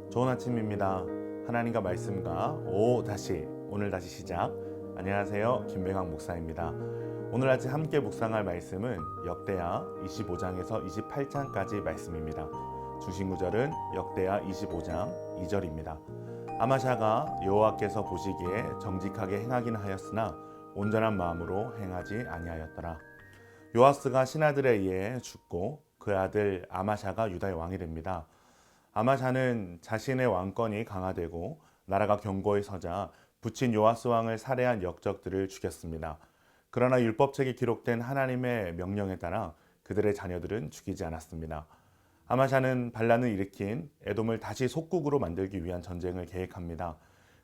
좋은 아침입니다. 하나님과 말씀과 오늘 다시 시작. 안녕하세요. 김배강 목사입니다. 오늘 아침 함께 묵상할 말씀은 역대하 25장에서 28장까지 말씀입니다. 중심 구절은 역대하 25장 2절입니다. 아마샤가 여호와께서 보시기에 정직하게 행하긴 하였으나 온전한 마음으로 행하지 아니하였더라. 요아스가 신하들에 의해 죽고 그 아들 아마샤가 유다의 왕이 됩니다. 아마샤는 자신의 왕권이 강화되고 나라가 견고히 서자 부친 요아스 왕을 살해한 역적들을 죽였습니다. 그러나 율법책에 기록된 하나님의 명령에 따라 그들의 자녀들은 죽이지 않았습니다. 아마샤는 반란을 일으킨 에돔을 다시 속국으로 만들기 위한 전쟁을 계획합니다.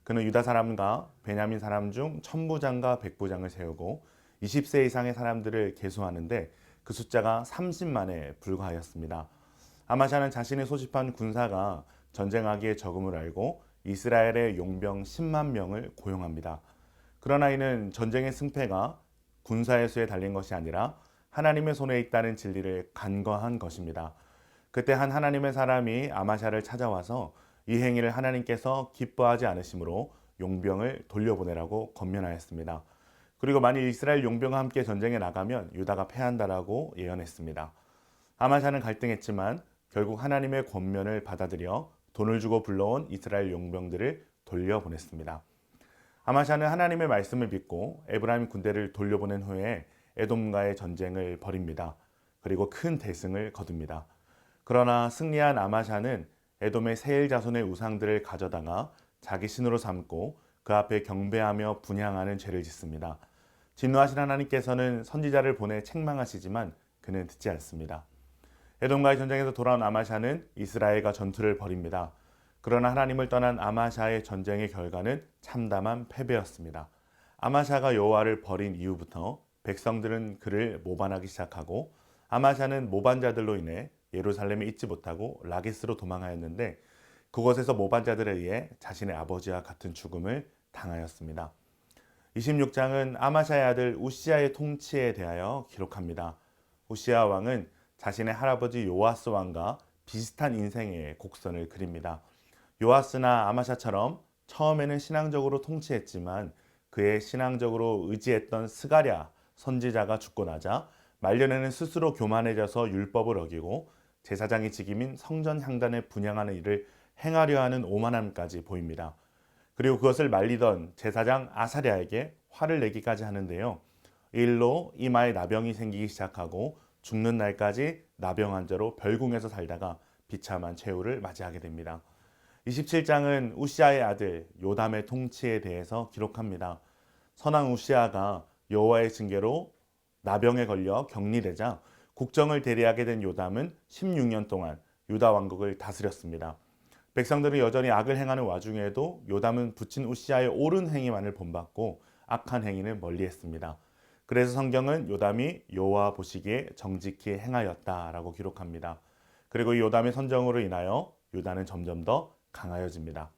그는 유다 사람과 베냐민 사람 중 천부장과 백부장을 세우고 20세 이상의 사람들을 계수하는데 그 숫자가 30만에 불과하였습니다. 아마샤는 자신이 소집한 군사가 전쟁하기에 적음을 알고 이스라엘의 용병 10만 명을 고용합니다. 그러나 이는 전쟁의 승패가 군사의 수에 달린 것이 아니라 하나님의 손에 있다는 진리를 간과한 것입니다. 그때 한 하나님의 사람이 아마샤를 찾아와서 이 행위를 하나님께서 기뻐하지 않으시므로 용병을 돌려보내라고 권면하였습니다. 그리고 만일 이스라엘 용병과 함께 전쟁에 나가면 유다가 패한다라고 예언했습니다. 아마샤는 갈등했지만 결국 하나님의 권면을 받아들여 돈을 주고 불러온 이스라엘 용병들을 돌려보냈습니다. 아마샤는 하나님의 말씀을 믿고 에브라임 군대를 돌려보낸 후에 에돔과의 전쟁을 벌입니다. 그리고 큰 대승을 거둡니다. 그러나 승리한 아마샤는 에돔의 세일 자손의 우상들을 가져다가 자기 신으로 삼고 그 앞에 경배하며 분향하는 죄를 짓습니다. 진노하신 하나님께서는 선지자를 보내 책망하시지만 그는 듣지 않습니다. 에돔과의 전쟁에서 돌아온 아마샤는 이스라엘과 전투를 벌입니다. 그러나 하나님을 떠난 아마샤의 전쟁의 결과는 참담한 패배였습니다. 아마샤가 여호와를 버린 이후부터 백성들은 그를 모반하기 시작하고 아마샤는 모반자들로 인해 예루살렘에 있지 못하고 라게스로 도망하였는데 그곳에서 모반자들에 의해 자신의 아버지와 같은 죽음을 당하였습니다. 26장은 아마샤의 아들 우시아의 통치에 대하여 기록합니다. 우시아 왕은 자신의 할아버지 요아스 왕과 비슷한 인생의 곡선을 그립니다. 요아스나 아마샤처럼 처음에는 신앙적으로 통치했지만 그의 신앙적으로 의지했던 스가랴 선지자가 죽고 나자 말년에는 스스로 교만해져서 율법을 어기고 제사장의 직임인 성전 향단을 분향하는 일을 행하려 하는 오만함까지 보입니다. 그리고 그것을 말리던 제사장 아사랴에게 화를 내기까지 하는데요. 이 일로 이마에 나병이 생기기 시작하고 죽는 날까지 나병 환자로 별궁에서 살다가 비참한 최후를 맞이하게 됩니다. 27장은 우시아의 아들 요담의 통치에 대해서 기록합니다. 선왕 우시아가 여호와의 징계로 나병에 걸려 격리되자 국정을 대리하게 된 요담은 16년 동안 유다 왕국을 다스렸습니다. 백성들은 여전히 악을 행하는 와중에도 요담은 부친 우시아의 옳은 행위만을 본받고 악한 행위는 멀리했습니다. 그래서 성경은 요담이 여호와 보시기에 정직히 행하였다라고 기록합니다. 그리고 이 요담의 선정으로 인하여 유다는 점점 더 강하여집니다.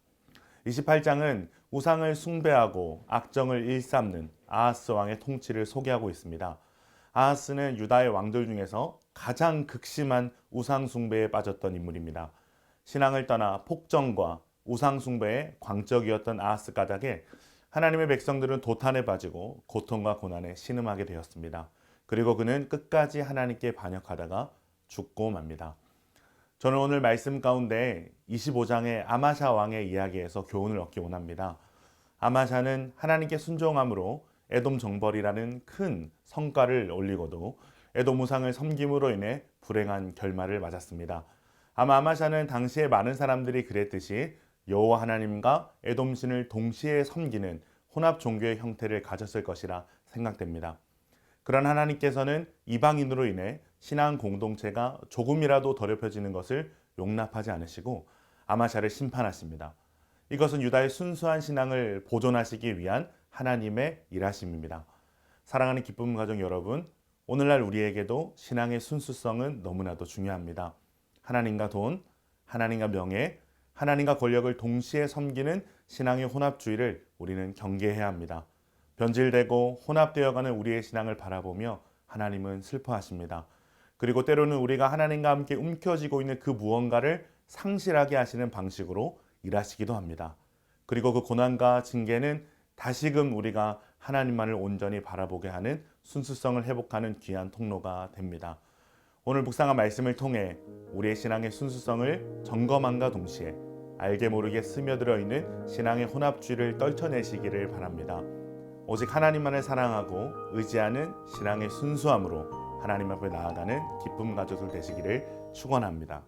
28장은 우상을 숭배하고 악정을 일삼는 아하스 왕의 통치를 소개하고 있습니다. 아하스는 유다의 왕들 중에서 가장 극심한 우상 숭배에 빠졌던 인물입니다. 신앙을 떠나 폭정과 우상 숭배에 광적이었던 아하스 까닭에 하나님의 백성들은 도탄에 빠지고 고통과 고난에 신음하게 되었습니다. 그리고 그는 끝까지 하나님께 반역하다가 죽고 맙니다. 저는 오늘 말씀 가운데 25장의 아마샤 왕의 이야기에서 교훈을 얻기 원합니다. 아마샤는 하나님께 순종함으로 에돔 정벌이라는 큰 성과를 올리고도 에돔 우상을 섬김으로 인해 불행한 결말을 맞았습니다. 아마 아마샤는 당시에 많은 사람들이 그랬듯이 여호와 하나님과 에돔 신을 동시에 섬기는 혼합 종교의 형태를 가졌을 것이라 생각됩니다. 그런 하나님께서는 이방인으로 인해 신앙 공동체가 조금이라도 더럽혀지는 것을 용납하지 않으시고 아마샤를 심판하십니다. 이것은 유다의 순수한 신앙을 보존하시기 위한 하나님의 일하심입니다. 사랑하는 기쁨 가정 여러분, 오늘날 우리에게도 신앙의 순수성은 너무나도 중요합니다. 하나님과 돈, 하나님과 명예, 하나님과 권력을 동시에 섬기는 신앙의 혼합주의를 우리는 경계해야 합니다. 변질되고 혼합되어가는 우리의 신앙을 바라보며 하나님은 슬퍼하십니다. 그리고 때로는 우리가 하나님과 함께 움켜쥐고 있는 그 무언가를 상실하게 하시는 방식으로 일하시기도 합니다. 그리고 그 고난과 징계는 다시금 우리가 하나님만을 온전히 바라보게 하는 순수성을 회복하는 귀한 통로가 됩니다. 오늘 묵상한 말씀을 통해 우리의 신앙의 순수성을 점검함과 동시에 알게 모르게 스며들어 있는 신앙의 혼합주의를 떨쳐내시기를 바랍니다. 오직 하나님만을 사랑하고 의지하는 신앙의 순수함으로 하나님 앞에 나아가는 기쁨 가족들 되시기를 축원합니다.